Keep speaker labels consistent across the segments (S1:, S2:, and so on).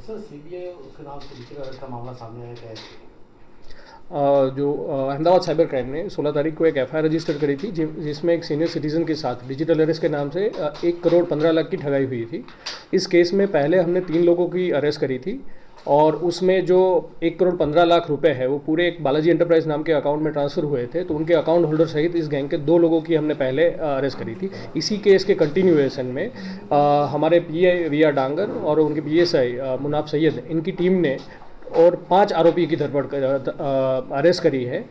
S1: Sir CBI उसके नाम से डिजिटल अरेस्ट का मामला सामने आया है।
S2: जो अहमदाबाद साइबर क्राइम ने 16 तारीख को एक एफआईआर रजिस्टर करी थी जिसमें एक सीनियर सिटीजन के साथ डिजिटल अरेस्ट के नाम से 1 करोड़ 15 लाख की ठगाई हुई थी। इस केस में पहले हमने 3 लोगों की अरेस्ट करी थी और उसमें जो 1 करोड़ 15 लाख रुपए है वो पूरे एक बालाजी एंटरप्राइज नाम के अकाउंट में ट्रांसफ़र हुए थे। तो उनके अकाउंट होल्डर सहित इस गैंग के 2 लोगों की हमने पहले अरेस्ट करी थी। इसी केस के कंटिन्यूएशन में हमारे पीआई वी आर डांगर और उनके पीएसआई मुनाफ सैयद इनकी टीम ने और 5 आरोपी की धरपकड़ अरेस्ट करी है,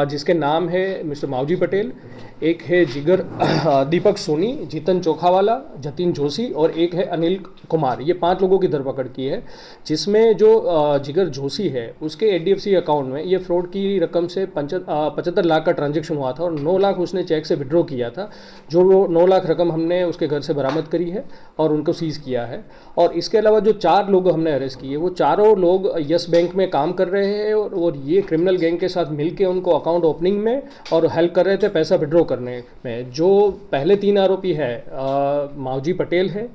S2: जिसके नाम है मिस्टर मावजी पटेल, एक है जिगर दीपक सोनी, जीतन चोखावाला, जतिन जोशी और एक है अनिल कुमार। ये 5 लोगों की धरपकड़ की है, जिसमें जो जिगर जोशी है उसके एचडीएफसी अकाउंट में ये फ्रॉड की रकम से 75 लाख का ट्रांजैक्शन हुआ था और 9 लाख उसने चेक से विड्रॉ किया था। जो वो 9 लाख रकम हमने उसके घर से बरामद करी है और उनको सीज़ किया है। और इसके अलावा जो 4 लोग हमने अरेस्ट किए वो चारों लोग यस बैंक में काम कर रहे हैं और ये क्रिमिनल गैंग के साथ मिलकर उनको अकाउंट ओपनिंग में और हेल्प कर रहे थे पैसा विड्रॉ करने में। जो पहले 3 आरोपी है मावजी पटेल है,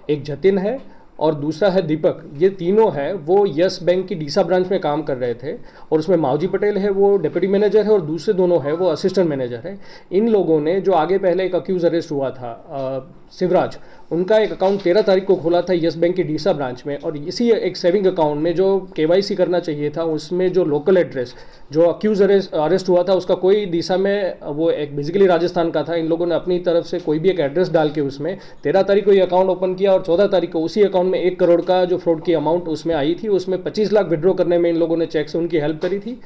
S2: एक जतिन है और दूसरा है दीपक। ये तीनों है वो यस बैंक की डीसा ब्रांच में काम कर रहे थे और उसमें मावजी पटेल है वो डिप्टी मैनेजर है और दूसरे दोनों है वो असिस्टेंट मैनेजर है। इन लोगों ने जो आगे पहले एक अक्यूज अरेस्ट हुआ था शिवराज, उनका एक अकाउंट 13 तारीख को खोला था यस बैंक की डीसा ब्रांच में और इसी एक सेविंग अकाउंट में जो केवाईसी करना चाहिए था उसमें जो लोकल एड्रेस जो अक्यूज अरेस्ट हुआ था उसका कोई डीसा में वो एक बेसिकली राजस्थान का था। इन लोगों ने अपनी तरफ से कोई भी एक एड्रेस डाल के उसमें 13 तारीख को ये अकाउंट ओपन किया और 14 तारीख को उसी अकाउंट में 1 करोड़ का जो फ्रॉड की अमाउंट उसमें आई थी उसमें 25 लाख विड्रॉ करने में इन लोगों ने चेक से उनकी हेल्प करी थी।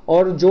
S2: और जो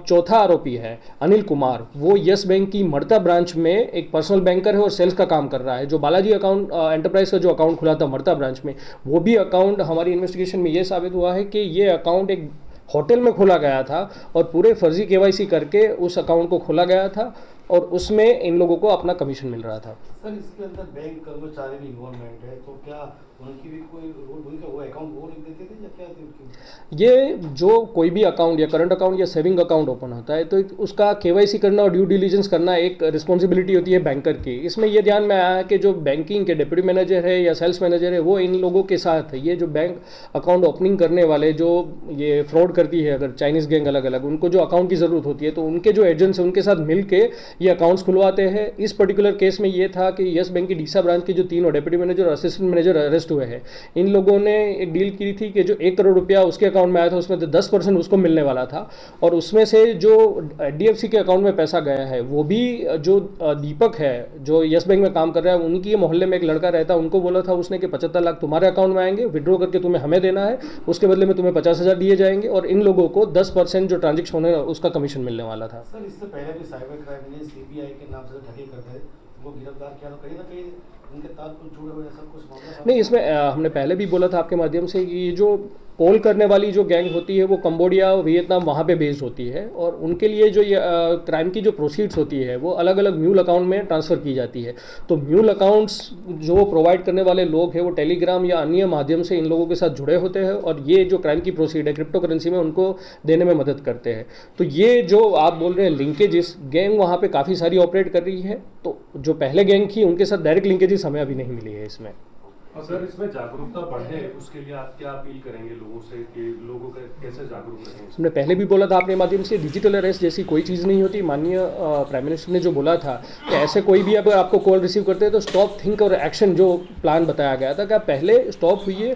S2: चौथा आरोपी है अनिल कुमार, वो यस बैंक की मड़ता ब्रांच में एक पर्सनल बैंकर है और सेल्स का काम कर रहा है। जो बालाजी अकाउंट एंटरप्राइज का जो अकाउंट खुला था मड़ता ब्रांच में, वो भी अकाउंट हमारी इन्वेस्टिगेशन में ये साबित हुआ है कि ये अकाउंट एक होटल में खोला गया था और पूरे फर्जी केवाईसी करके उस अकाउंट को खोला गया था और उसमें इन लोगों को अपना कमीशन मिल रहा था।
S1: सर इसके अंदर बैंक कर्मचारी भी इन्वॉल्वमेंट है, तो क्या उनकी भी कोई उनका वो अकाउंट वो लिख देते थे या क्या थे?
S2: ये जो कोई भी अकाउंट या करंट अकाउंट या सेविंग अकाउंट ओपन होता है तो उसका केवाईसी करना और ड्यू डिलीजेंस करना एक रिस्पॉन्सिबिलिटी होती है बैंकर की। इसमें ये ध्यान में आया है कि जो बैंकिंग के डिप्टी मैनेजर है या सेल्स मैनेजर है वो इन लोगों के साथ ये जो बैंक अकाउंट ओपनिंग करने वाले जो ये फ्रॉड करती है अगर चाइनीज़ गैंग अलग अलग उनको जो अकाउंट की ज़रूरत होती है तो उनके जो एजेंट्स हैं उनके साथ मिल के ये अकाउंट्स खुलवाते हैं। इस पर्टिकुलर केस में ये था कि यस बैंक की डीसा ब्रांच के जो 3 डिप्टी मैनेजर और असिस्टेंट मैनेजर अरेस्ट हुए हैं, इन लोगों ने एक डील की थी कि जो 1 करोड़ रुपया उसके अकाउंट में आया था उसमें तो 10% उसको मिलने वाला था और उसमें से जो डीएफसी के अकाउंट में पैसा गया है वो भी जो दीपक है जो यस बैंक में काम कर रहा है उनकी मोहल्ले में एक लड़का रहता है, उनको बोला था उसने कि 75 लाख तुम्हारे अकाउंट में आएंगे, विड्रॉ करके तुम्हें हमें देना है, उसके बदले में तुम्हें 50,000 दिए जाएंगे और इन लोगों को 10% जो ट्रांजेक्शन होने उसका कमीशन मिलने वाला था।
S1: सर इससे पहले भी साइबर क्राइम ने सीबीआई के नाम से ठगी करते थे वो गिरफ्तार किया, तो कहीं ना कहीं उनके साथ कुछ जुड़े हुए ऐसा कुछ मामला
S2: नहीं, इसमें हमने पहले भी बोला था आपके माध्यम से कि ये जो कॉल करने वाली जो गैंग होती है वो कंबोडिया वियतनाम वहाँ पे बेस्ड होती है और उनके लिए जो ये क्राइम की जो प्रोसीड्स होती है वो अलग अलग म्यूल अकाउंट में ट्रांसफ़र की जाती है। तो म्यूल अकाउंट्स जो प्रोवाइड करने वाले लोग हैं वो टेलीग्राम या अन्य माध्यम से इन लोगों के साथ जुड़े होते हैं और ये जो क्राइम की प्रोसीड है क्रिप्टो करेंसी में उनको देने में मदद करते हैं। तो ये जो आप बोल रहे हैं लिंकेजेस, गैंग वहाँ पर काफ़ी सारी ऑपरेट कर रही है। तो जो पहले गैंग थी उनके साथ डायरेक्ट लिंकेजेस हमें अभी नहीं मिली है इसमें।
S3: और सर इसमें जागरूकता बढ़े उसके लिए आप क्या अपील करेंगे लोगों से कि लोगों को कैसे जागरूक रखें?
S2: हमने पहले भी बोला था अपने माध्यम से डिजिटल अरेस्ट जैसी कोई चीज़ नहीं होती। माननीय प्राइम मिनिस्टर ने जो बोला था कि ऐसे कोई भी अगर आपको कॉल रिसीव करते हैं तो स्टॉप थिंक और एक्शन जो प्लान बताया गया था कि आप पहले स्टॉप हुई।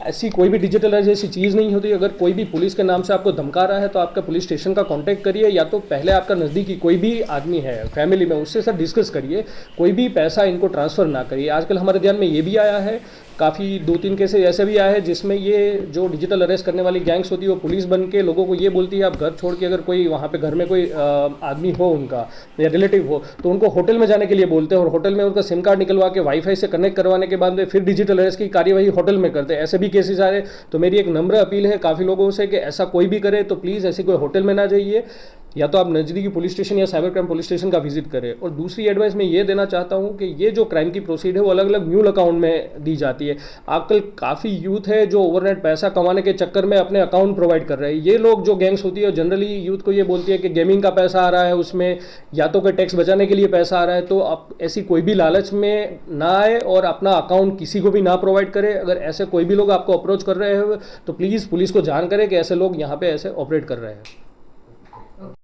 S2: ऐसी कोई भी डिजिटल अरेस्ट जैसी चीज़ नहीं होती। अगर कोई भी पुलिस के नाम से आपको धमका रहा है तो आपका पुलिस स्टेशन का कांटेक्ट करिए या तो पहले आपका नज़दीकी कोई भी आदमी है फैमिली में उससे सर डिस्कस करिए। कोई भी पैसा इनको ट्रांसफ़र ना करिए। आजकल हमारे ध्यान में ये भी आया है, काफ़ी 2-3 केसेस ऐसे भी आए हैं जिसमें ये जो डिजिटल अरेस्ट करने वाली गैंग्स होती है वो पुलिस बन के लोगों को ये बोलती है आप घर छोड़ के अगर कोई वहाँ पे घर में कोई आदमी हो उनका या रिलेटिव हो तो उनको होटल में जाने के लिए बोलते हैं और होटल में उनका सिम कार्ड निकलवा के वाईफाई से कनेक्ट करवाने के बाद में फिर डिजिटल अरेस्ट की कार्यवाही होटल में करते हैं। ऐसे भी केसेस आ रहे। तो मेरी एक नम्र अपील है काफ़ी लोगों से कि ऐसा कोई भी करे तो प्लीज़ ऐसी कोई होटल में ना जाइए। या तो आप नज़दीकी पुलिस स्टेशन या साइबर क्राइम पुलिस स्टेशन का विजिट करें। और दूसरी एडवाइस मैं ये देना चाहता हूँ कि ये जो क्राइम की प्रोसीड है वो अलग अलग म्यूल अकाउंट में दी जाती है। आजकल काफ़ी यूथ है जो ओवरनाइट पैसा कमाने के चक्कर में अपने अकाउंट प्रोवाइड कर रहे हैं। ये लोग जो गैंग्स होती है जनरली यूथ को ये बोलती है कि गेमिंग का पैसा आ रहा है उसमें, या तो कोई टैक्स बचाने के लिए पैसा आ रहा है। तो आप ऐसी कोई भी लालच में ना आए और अपना अकाउंट किसी को भी ना प्रोवाइड करें। अगर ऐसे कोई भी लोग आपको अप्रोच कर रहे हो तो प्लीज़ पुलिस को जान करें कि ऐसे लोग यहाँ पे ऐसे ऑपरेट कर रहे हैं।